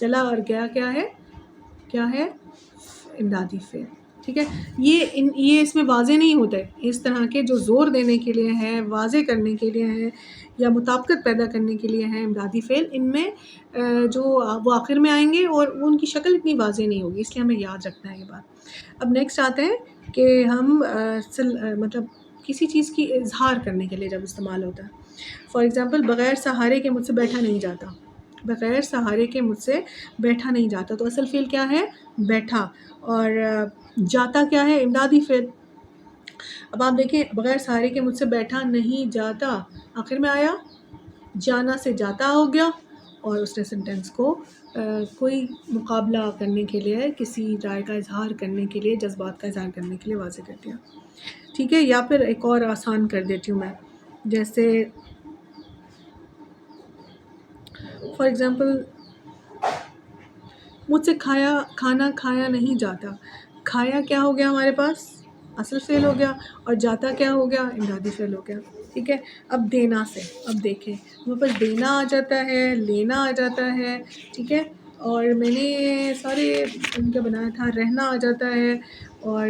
چلا اور گیا کیا ہے امدادی فعل. ٹھیک ہے، یہ اس میں واضح نہیں ہوتا ہے. اس طرح کے جو زور دینے کے لیے ہیں، واضح کرنے کے لیے ہیں یا مطابقت پیدا کرنے کے لیے ہیں امدادی فعل، ان میں جو وہ آخر میں آئیں گے اور ان کی شکل اتنی واضح نہیں ہوگی، اس لیے ہمیں یاد رکھنا ہے یہ بات. اب نیکسٹ آتے ہیں کہ ہم مطلب کسی چیز کی اظہار کرنے کے لیے جب استعمال ہوتا ہے. فار ایگزامپل بغیر سہارے کے مجھ سے بیٹھا نہیں جاتا. بغیر سہارے کے مجھ سے بیٹھا نہیں جاتا، تو اصل فعل کیا ہے؟ بیٹھا. اور جاتا کیا ہے؟ امدادی فعل. اب آپ دیکھیں بغیر سہارے کے مجھ سے بیٹھا نہیں جاتا، آخر میں آیا جانا سے جاتا ہو گیا، اور اس نے سینٹینس کو کوئی مقابلہ کرنے کے لیے، کسی رائے کا اظہار کرنے کے لیے، جذبات کا اظہار کرنے کے لیے واضح کر دیا. ٹھیک ہے، یا پھر ایک اور آسان کر دیتی ہوں میں، جیسے فار ایگزامپل مجھ سے کھانا کھایا نہیں جاتا. کھایا کیا ہو گیا ہمارے پاس؟ اصل فعل ہو گیا، اور جاتا کیا ہو گیا؟ امدادی فعل ہو گیا. ٹھیک ہے، اب دینا سے، اب دیکھیں ہمارے پاس دینا آ جاتا ہے، لینا آ جاتا ہے. ٹھیک ہے، اور میں نے سارے ان کا بنایا تھا، رہنا آ جاتا ہے، اور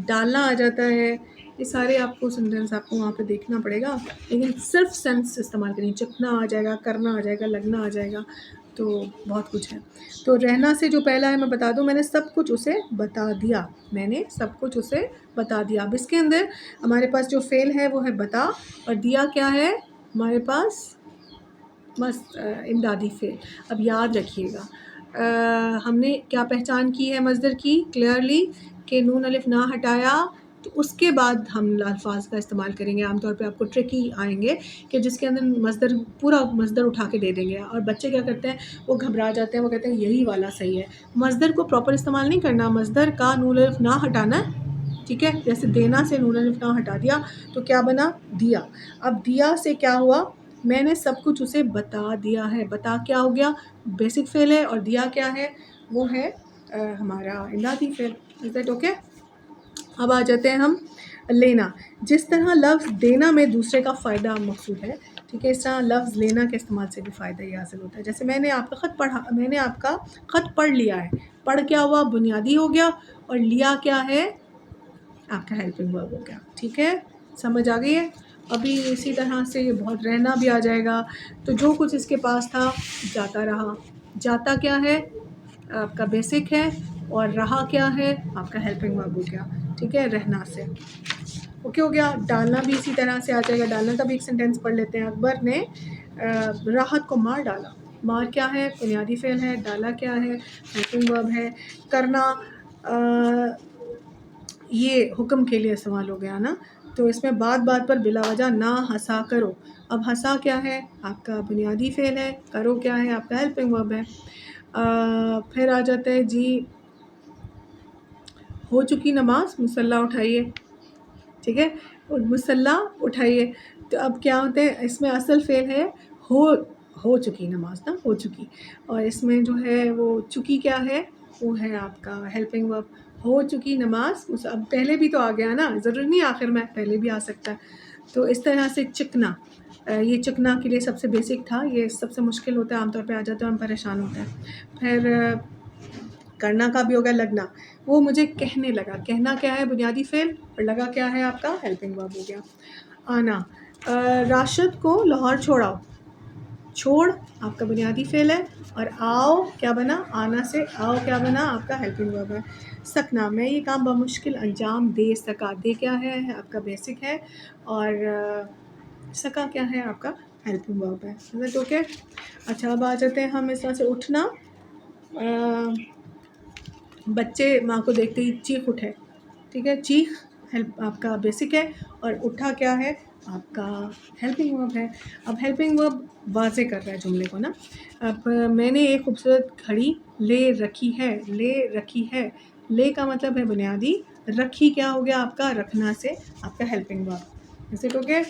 ڈالنا آ جاتا ہے. یہ سارے آپ کو سینٹینس آپ کو وہاں پہ دیکھنا پڑے گا، لیکن صرف سینس استعمال کریں. چکنا آ جائے گا، کرنا آ جائے گا، لگنا آ جائے گا، تو بہت کچھ ہے. تو رہنا سے جو پہلا ہے میں بتا دوں، میں نے سب کچھ اسے بتا دیا. میں نے سب کچھ اسے بتا دیا. اب اس کے اندر ہمارے پاس جو فعل ہے وہ ہے بتا، اور دیا کیا ہے ہمارے پاس؟ امدادی فعل. اب یاد رکھیے گا ہم نے کیا پہچان کی ہے مصدر کی کلیئرلی، کہ نون الف نہ ہٹایا تو اس کے بعد ہم الفاظ کا استعمال کریں گے. عام طور پہ آپ کو ٹرکی آئیں گے کہ جس کے اندر پورا مصدر اٹھا کے دے دیں گے، اور بچے کیا کرتے ہیں؟ وہ گھبرا جاتے ہیں، وہ کہتے ہیں یہی والا صحیح ہے. مصدر کو پراپر استعمال نہیں کرنا، مصدر کا نون الف نہ ہٹانا. ٹھیک ہے، جیسے دینا سے نون الف نہ ہٹا دیا تو کیا بنا؟ دیا. اب دیا سے کیا ہوا؟ میں نے سب کچھ اسے بتا دیا ہے. بتا کیا ہو گیا؟ بیسک فعل ہے، اور دیا کیا ہے؟ وہ ہے ہمارا امدادی فعل. Is that okay? اب آ جاتے ہیں ہم لینا. جس طرح لفظ دینا میں دوسرے کا فائدہ مقصود ہے، ٹھیک ہے، اس طرح لفظ لینا کے استعمال سے بھی فائدہ یہ حاصل ہوتا ہے. جیسے میں نے آپ کا خط پڑھا، میں نے آپ کا خط پڑھ لیا ہے. پڑھ کیا ہوا؟ بنیادی ہو گیا، اور لیا کیا ہے؟ آپ کا ہیلپنگ ورب ہو گیا. ٹھیک ہے، سمجھ آ گئی ہے؟ ابھی اسی طرح سے یہ بہت رہنا بھی آ جائے گا. تو جو کچھ اس کے پاس تھا جاتا رہا. جاتا کیا ہے؟ آپ کا بیسک ہے، اور رہا کیا ہے؟ آپ کا ہیلپنگ ورب ہو گیا. ٹھیک ہے، رہنا سے اوکے ہو گیا. ڈالنا بھی اسی طرح سے آ جائے گا. ڈالنا کا بھی ایک سینٹینس پڑھ لیتے ہیں. اکبر نے راحت کو مار ڈالا. مار کیا ہے؟ بنیادی فعل ہے. ڈالا کیا ہے؟ ہیلپنگ ورب ہے. کرنا یہ حکم کے لیے استعمال ہو گیا نا، تو اس میں بات بات پر بلا وجہ نہ ہنسا کرو. اب ہنسا کیا ہے؟ آپ کا بنیادی فعل ہے. کرو کیا ہے؟ آپ کا ہیلپنگ ورب ہے. پھر آ جاتا ہے جی ہو چکی نماز، مصلی اٹھائیے. ٹھیک ہے، مصلی اٹھائیے. تو اب کیا ہوتے ہیں؟ اس میں اصل فعل ہے ہو چکی نماز نا، ہو چکی، اور اس میں جو ہے وہ چکی کیا ہے؟ وہ ہے آپ کا ہیلپنگ ورب. ہو چکی نماز. اب پہلے بھی تو آ گیا نا، ضروری نہیں آخر میں، پہلے بھی آ سکتا ہے. تو اس طرح سے چکنا، یہ چکنا کے لیے سب سے بیسک تھا، یہ سب سے مشکل ہوتا ہے، عام طور پہ آ جاتا ہے، ہم پریشان ہوتے ہیں. پھر کرنا کا بھی ہوگا لگنا. وہ مجھے کہنے لگا. کہنا کیا ہے؟ بنیادی فعل، اور لگا کیا ہے؟ آپ کا ہیلپنگ ورب ہو گیا. آنا، راشد کو لاہور چھوڑاؤ. چھوڑ آپ کا بنیادی فعل ہے، اور آؤ کیا بنا؟ آنا سے آؤ کیا بنا؟ آپ کا ہیلپنگ ورب ہے. سکنا، میں یہ کام بمشکل انجام دے سکا. دے کیا ہے؟ آپ کا بیسک ہے، اور سکا کیا ہے؟ آپ کا ہیلپنگ ورب ہے. اوکے، اچھا اب آ جاتے ہیں ہم اس طرح سے اٹھنا. بچے ماں کو دیکھتے ہی چیخ اٹھے. ٹھیک ہے، چیخ ہیلپ آپ کا بیسک ہے، اور اٹھا کیا ہے؟ آپ کا ہیلپنگ ورب ہے. اب ہیلپنگ ورب واضح کر رہا ہے جملے کو نا. اب میں نے ایک خوبصورت گھڑی لے رکھی ہے. لے رکھی ہے، لے کا مطلب ہے بنیادی، رکھی کیا ہو گیا؟ آپ کا رکھنا سے آپ کا ہیلپنگ ورب. جیسے تو کہ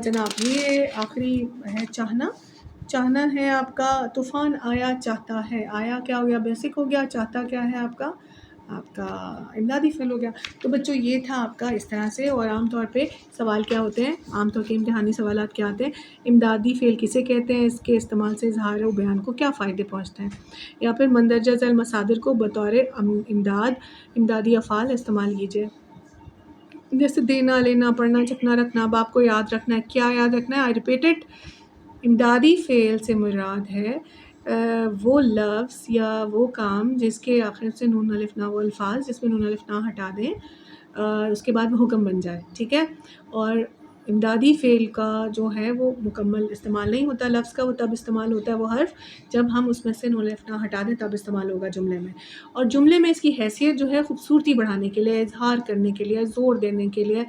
جناب یہ آخری ہے چاہنا. چاہنا ہے آپ کا طوفان آیا چاہتا ہے. آیا کیا ہو گیا؟ بیسک ہو گیا. چاہتا کیا ہے؟ آپ کا آپ کا امدادی فعل ہو گیا. تو بچوں یہ تھا آپ کا اس طرح سے. اور عام طور پہ سوال کیا ہوتے ہیں، عام طور کے امتحانی سوالات کیا آتے ہیں، امدادی فعل کسے کہتے ہیں، اس کے استعمال سے اظہار و بیان کو کیا فائدے پہنچتے ہیں، یا پھر مندرجہ ذیل مصادر کو بطور امدادی افعال استعمال کیجیے. جیسے دینا، لینا، پڑھنا، چکنا، رکھنا. اب آپ کو یاد رکھنا ہے، کیا یاد رکھنا ہے؟ I repeat it. امدادی فعل سے مراد ہے وہ لفظ یا وہ کام جس کے آخر سے نون الف نہ، وہ الفاظ جس میں نون الف نہ ہٹا دیں، اس کے بعد وہ حکم بن جائے. ٹھیک ہے. اور امدادی فعل کا جو ہے وہ مکمل استعمال نہیں ہوتا لفظ کا، وہ تب استعمال ہوتا ہے وہ حرف جب ہم اس میں سے نون الف نہ ہٹا دیں، تب استعمال ہوگا جملے میں. اور جملے میں اس کی حیثیت جو ہے خوبصورتی بڑھانے کے لیے، اظہار کرنے کے لیے، زور دینے کے لیے،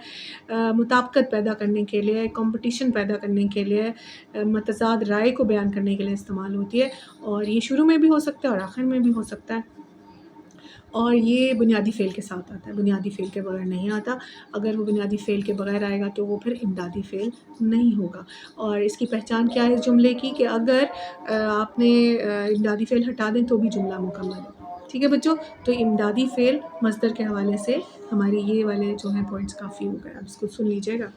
مطابقت پیدا کرنے کے لیے، کمپٹیشن پیدا کرنے کے لیے، متضاد رائے کو بیان کرنے کے لیے استعمال ہوتی ہے. اور یہ شروع میں بھی ہو سکتا ہے اور آخر میں بھی ہو سکتا ہے. اور یہ بنیادی فعل کے ساتھ آتا ہے، بنیادی فعل کے بغیر نہیں آتا. اگر وہ بنیادی فعل کے بغیر آئے گا تو وہ پھر امدادی فعل نہیں ہوگا. اور اس کی پہچان کیا ہے اس جملے کی، کہ اگر آپ نے امدادی فعل ہٹا دیں تو بھی جملہ مکمل ہے. ٹھیک ہے بچوں. تو امدادی فعل مصدر کے حوالے سے ہماری یہ والے جو ہیں پوائنٹس کافی ہو گئے. اب اس کو سن لیجیے گا.